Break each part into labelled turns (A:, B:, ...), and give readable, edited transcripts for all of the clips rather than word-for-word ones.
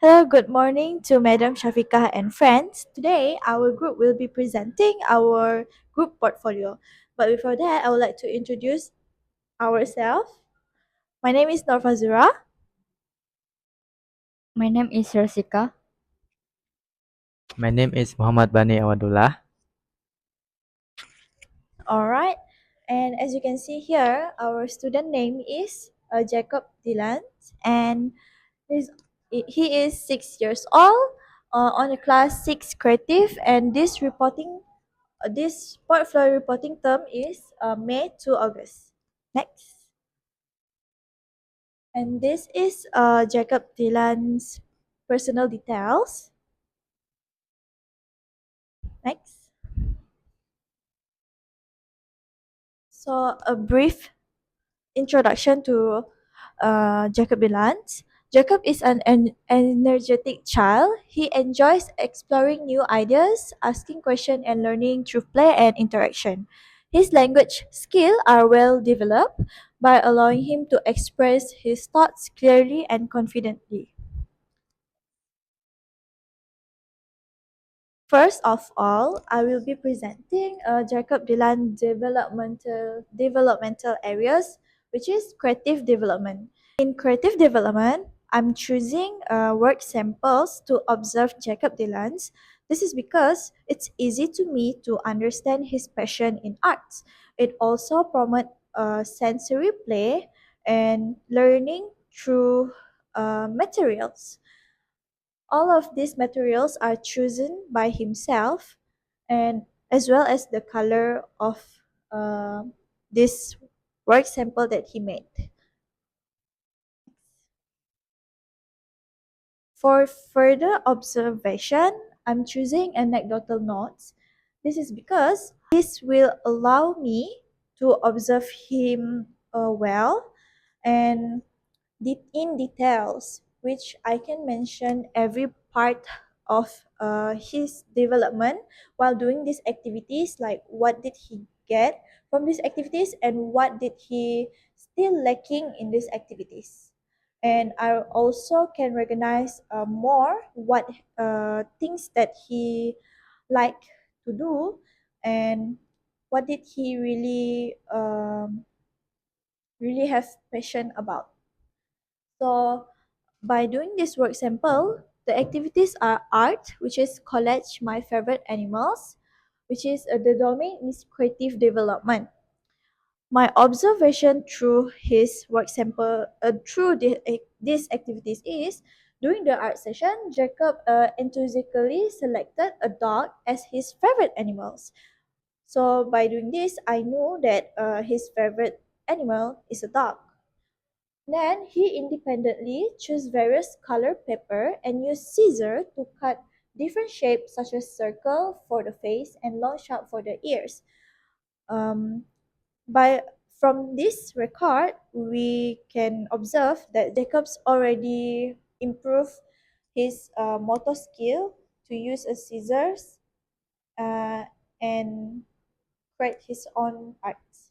A: Hello, good morning to Madam Shafika and friends. Today, our group will be presenting our group portfolio. But before that, I would like to introduce ourselves. My name is Norfazura.
B: My name is Rasika.
C: My name is Muhammad Bani Awadullah.
A: Alright, and as you can see here, our student name is Jacob Dylan, and he's, he is 6 years old, on the class 6 creative, and this portfolio reporting term is May to August. Next. And this is Jacob Dylan's personal details. Next. So a brief introduction to Jacob Dylan. Jacob is an energetic child. He enjoys exploring new ideas, asking questions, and learning through play and interaction. His language skills are well developed by allowing him to express his thoughts clearly and confidently. First of all, I will be presenting Jacob Dylan developmental areas, which is creative development. In creative development, I'm choosing work samples to observe Jacob Dylan's. This is because it's easy to me to understand his passion in arts. It also promotes sensory play and learning through materials. All of these materials are chosen by himself, and as well as the color of uh, this work sample that he made. For further observation, I'm choosing anecdotal notes. This is because this will allow me to observe him well and in details, which I can mention every part of his development while doing these activities, like what did he get from these activities and what did he still lacking in these activities. And I also can recognize more what things that he liked to do and what did he really have passion about. So by doing this work sample, the activities are art, which is collage my favorite animals, which is the domain is creative development. My observation through his work sample, these activities is during the art session, Jacob enthusiastically selected a dog as his favorite animals. So by doing this, I know that his favorite animal is a dog. Then he independently chose various color paper and used scissors to cut different shapes such as circle for the face and long sharp for the ears. Um, by from this record, we can observe that Jacobs already improved his motor skill to use a scissors uh, and create his own arts.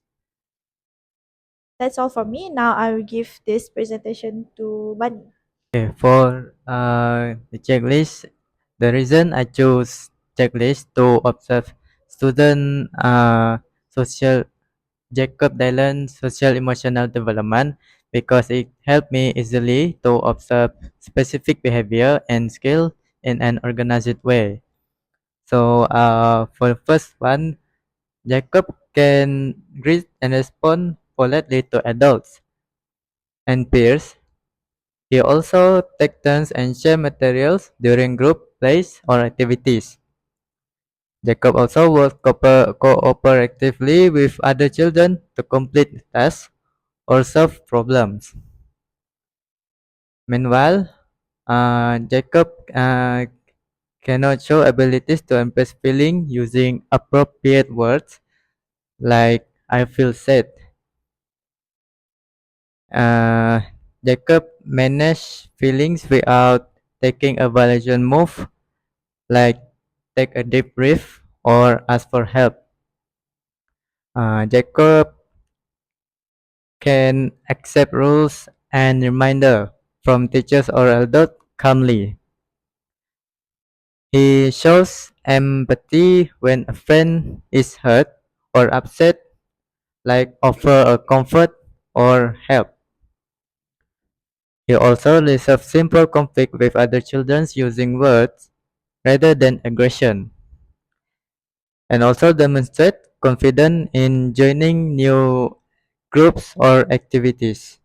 A: That's all for me. Now I will give this presentation to Bunny.
C: Okay, for the checklist, the reason I chose checklist to observe student social Jacob Dylan social emotional development because it helped me easily to observe specific behavior and skill in an organized way. So for the first one, Jacob can greet and respond politely to adults and peers. He also takes turns and share materials during group plays or activities. Jacob also works cooperatively with other children to complete tasks or solve problems. Meanwhile, Jacob cannot show abilities to express feeling using appropriate words like "I feel sad." Uh, Jacob manage feelings without taking a violent move like take a deep breath or ask for help. Jacob can accept rules and reminder from teachers or adults calmly. He shows empathy when a friend is hurt or upset, like offer a comfort or help. He also resolves simple conflict with other children using words rather than aggression, and also demonstrate confidence in joining new groups or activities.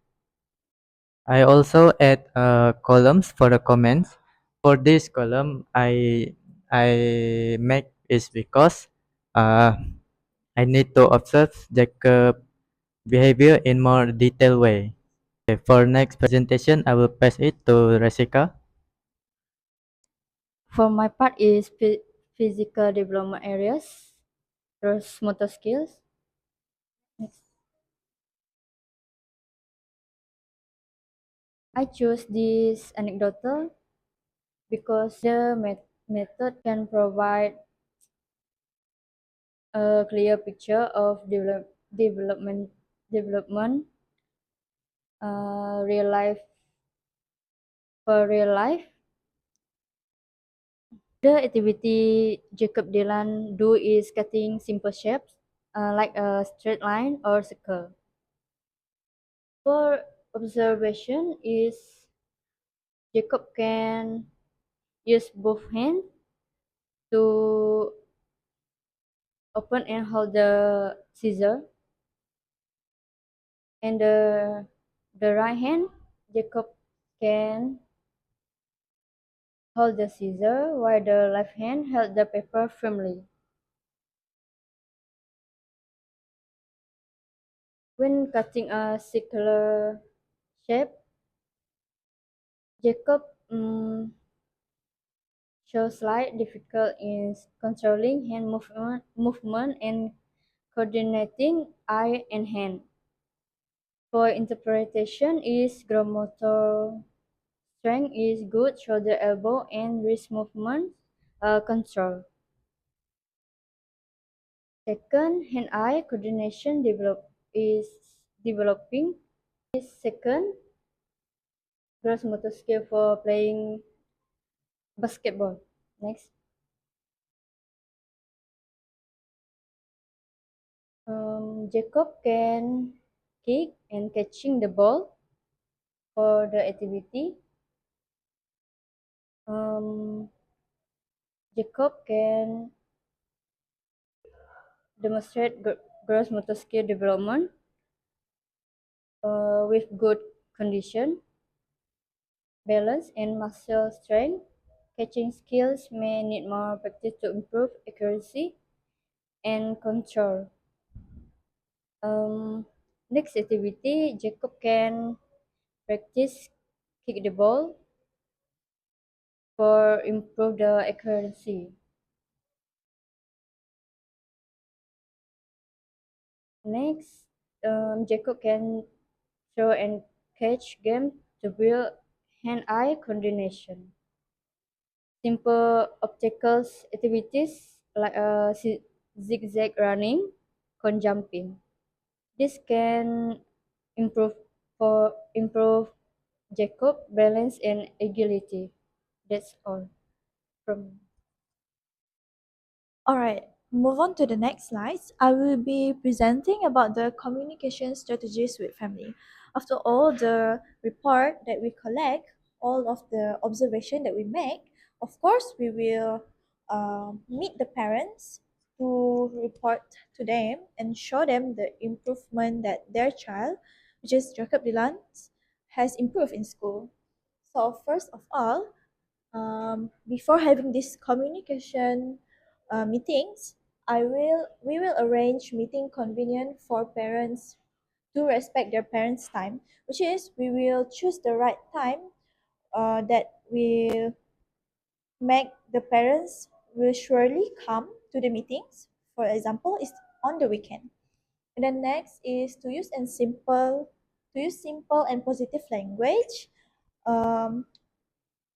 C: I also add columns for the comments. For this column, I make is because uh, I need to observe Jacob behavior in more detailed way. Okay, for next presentation, I will pass it to Rasika.
B: For my part is physical development areas, terus motor skills. Next. I choose this anecdotal because the method can provide a clear picture of development real life for real life. The activity Jacob Dylan do is cutting simple shapes like a straight line or circle. For observation is Jacob can use both hands to open and hold the scissor, and the right hand Jacob can hold the scissor while the left hand held the paper firmly. When cutting a circular shape, Jacob shows slight difficulty in controlling hand movement and coordinating eye and hand. For interpretation is gramotor strength is good shoulder elbow and wrist movement control. Second, hand-eye coordination is developing. Is second, gross motor skill for playing basketball. Next, Jacob can kick and catching the ball for the activity. Um, Jacob can demonstrate gross motor skill development with good condition, balance, and muscle strength. Catching skills may need more practice to improve accuracy and control. Um, Next activity, Jacob can practice kick the ball for improve the accuracy. Next, Jacob can throw and catch game to build hand-eye coordination. Simple obstacles activities like zigzag running, cone jumping. This can improve improve Jacob balance and agility. That's all from.
A: Alright, move on to the next slides. I will be presenting about the communication strategies with family. After all the report that we collect, all of the observation that we make, of course we will meet the parents to report to them and show them the improvement that their child, which is Jacob Dylan, has improved in school. So first of all, before having this communication meetings, we will arrange meeting convenient for parents to respect their parents' time, which is we will choose the right time that will make the parents will surely come to the meetings. For example, is on the weekend. And then next is to use simple and positive language. Um,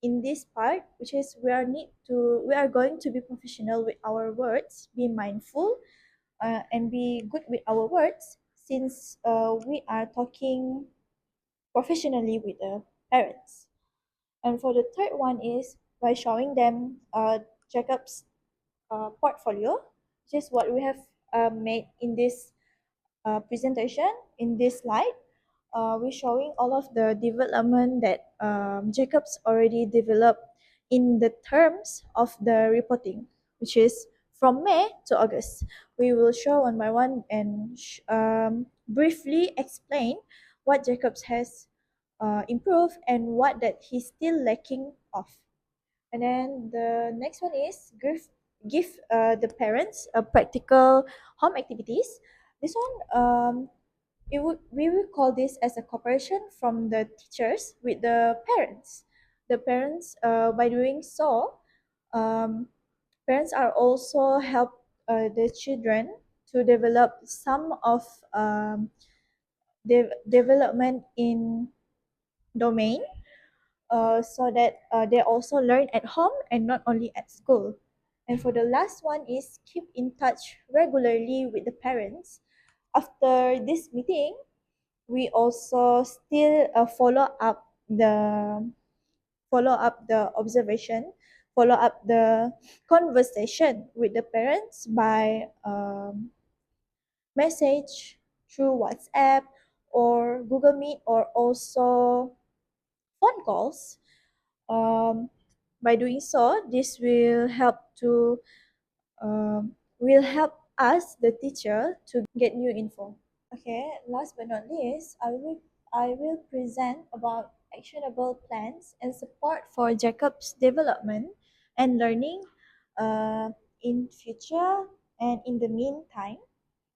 A: in this part, which is we are going to be professional with our words, be mindful, and be good with our words, since we are talking professionally with the parents. And for the third one is by showing them Jacob's portfolio, which is what we have made in this presentation in this slide. We're showing all of the development that Jacobs already developed in the terms of the reporting, which is from May to August. We will show one by one and briefly explain what Jacobs has improved and what that he's still lacking of. And then the next one is give the parents a practical home activities. This one we will call this as a cooperation from the teachers with the parents. The parents, by doing so, um, parents are also help the children to develop some of development in domain, so that they also learn at home and not only at school. And for the last one is keep in touch regularly with the parents. After this meeting, we also still follow up the observation, follow up the conversation with the parents by message through WhatsApp or Google Meet or also phone calls. um, by doing so, this will help us the teacher to get new info. Okay, last but not least, I will present about actionable plans and support for Jacob's development and learning uh, in future and in the meantime,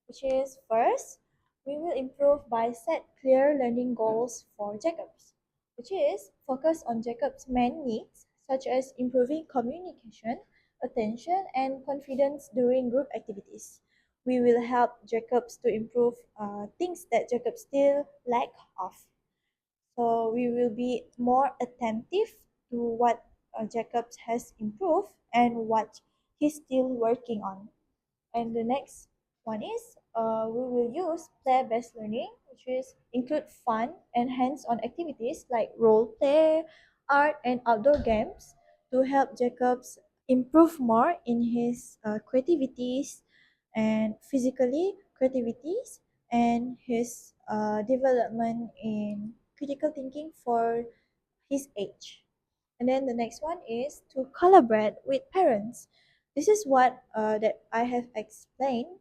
A: which is first, we will improve by set clear learning goals for Jacobs, which is focus on Jacob's main needs, such as improving communication, attention, and confidence during group activities. We will help Jacobs to improve things that Jacob still lack of. So we will be more attentive to what Jacobs has improved and what he's still working on. And the next one is we will use play-based learning, which is include fun and hands-on activities like role play, art, and outdoor games to help Jacobs improve more in his creativities and physically creativities and his development in critical thinking for his age. And then the next one is to collaborate with parents. This is what that I have explained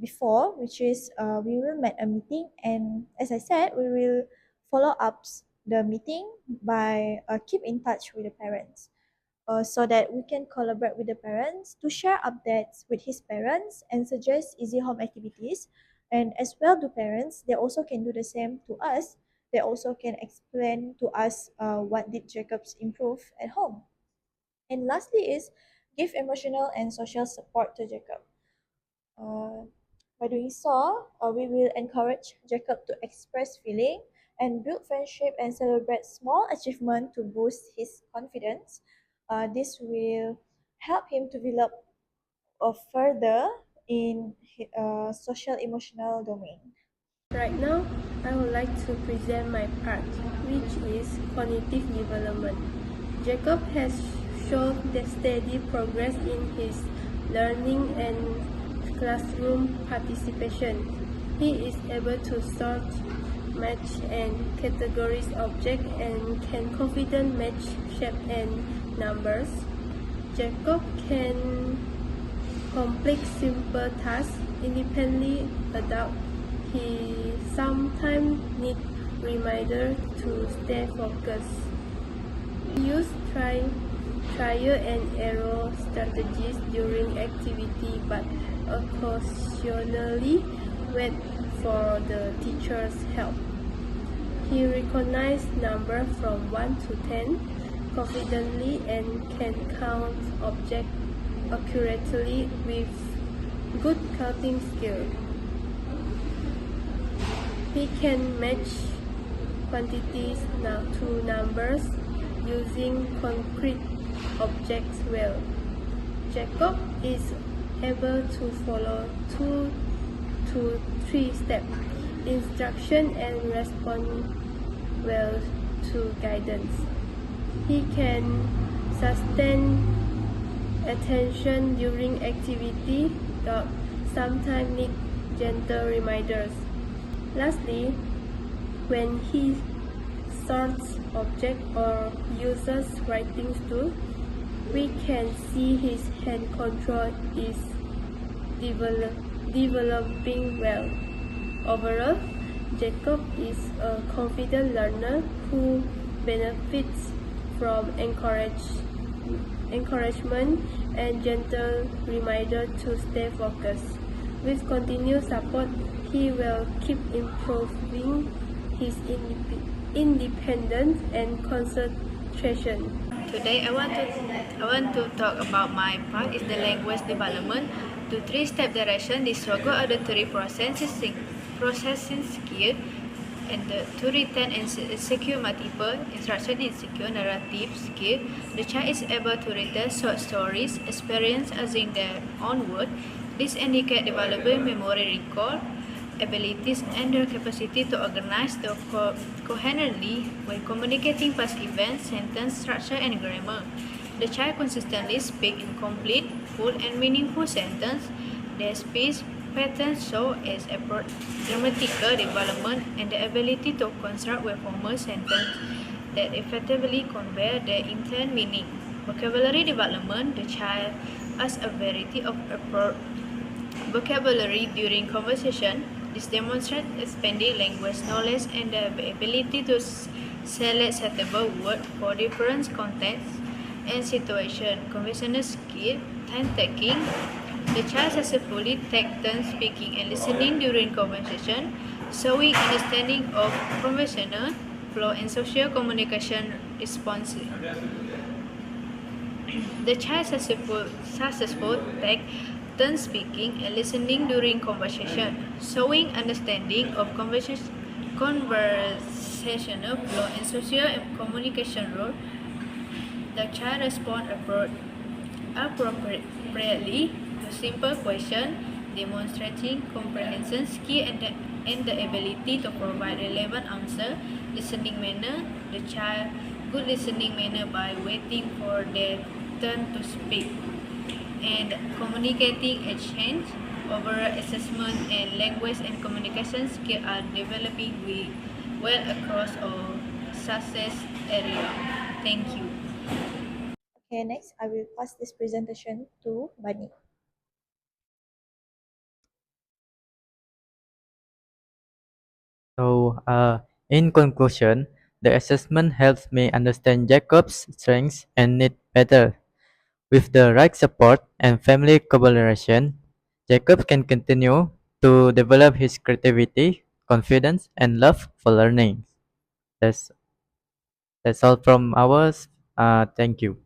A: before, which is we will make a meeting, and as I said, we will follow up the meeting by keep in touch with the parents, so that we can collaborate with the parents to share updates with his parents and suggest easy home activities. And as well, the parents, they also can do the same to us. They also can explain to us what did Jacobs improve at home. And lastly is give emotional and social support to Jacob. Uh, by doing so, we will encourage Jacob to express feeling and build friendship and celebrate small achievement to boost his confidence. This will help him to develop further in social emotional domain.
D: Right now, I would like to present my part, which is cognitive development. Jacob has shown the steady progress in his learning and classroom participation. He is able to sort, match, and categorize objects and can confidently match shape and numbers. Jacob can complete simple tasks independently adult. He sometimes needs reminder to stay focused. He used trial and error strategies during activity but occasionally wait for the teacher's help. He recognized numbers from 1 to 10 confidently and can count objects accurately with good counting skill. He can match quantities to numbers using concrete objects well. Jacob is able to follow 2 to 3 step instruction and respond well to guidance. He can sustain attention during activity, but sometimes need gentle reminders. Lastly, when he sorts objects or uses writing tools, we can see his hand control is develop, developing well. Overall, Jacob is a confident learner who benefits from encouragement and gentle reminder to stay focused. With continued support, he will keep improving his independence and concentration.
E: Today I want to talk about my part is the language development. To three-step direction, the struggle auditory processing skill and to retain and secure multiple instruction in secure narrative skill. The child is able to retain short stories, experience using their own word. This indicate developing memory recall abilities and their capacity to organize the coherently when communicating past events, sentence structure, and grammar. The child consistently speaks in complete, full, and meaningful sentence. Their speech patterns show as a grammatical development and the ability to construct with formal sentences that effectively convey their intent meaning. Vocabulary development, the child has a variety of vocabulary during conversation. This demonstrates expanding language knowledge and the ability to select suitable words for different contexts and situations. Conversational skill, time taking. The child successfully takes turns speaking and listening during conversation, showing understanding of conversational flow and social communication responses. The child successful take turn speaking and listening during conversation, showing understanding of conversational flow and social communication role. The child responds appropriately to simple questions, demonstrating comprehension skill and the ability to provide relevant answer. Listening manner, the child good listening manner by waiting for their turn to speak and communicating exchange, overall assessment, and language and communication skills are developing well across all success area. Thank you.
A: Okay, next I will pass this presentation to Bani.
C: So, in conclusion, the assessment helps me understand Jacob's strengths and needs better. With the right support and family collaboration, Jacob can continue to develop his creativity, confidence, and love for learning. That's that's all from ours. Thank you.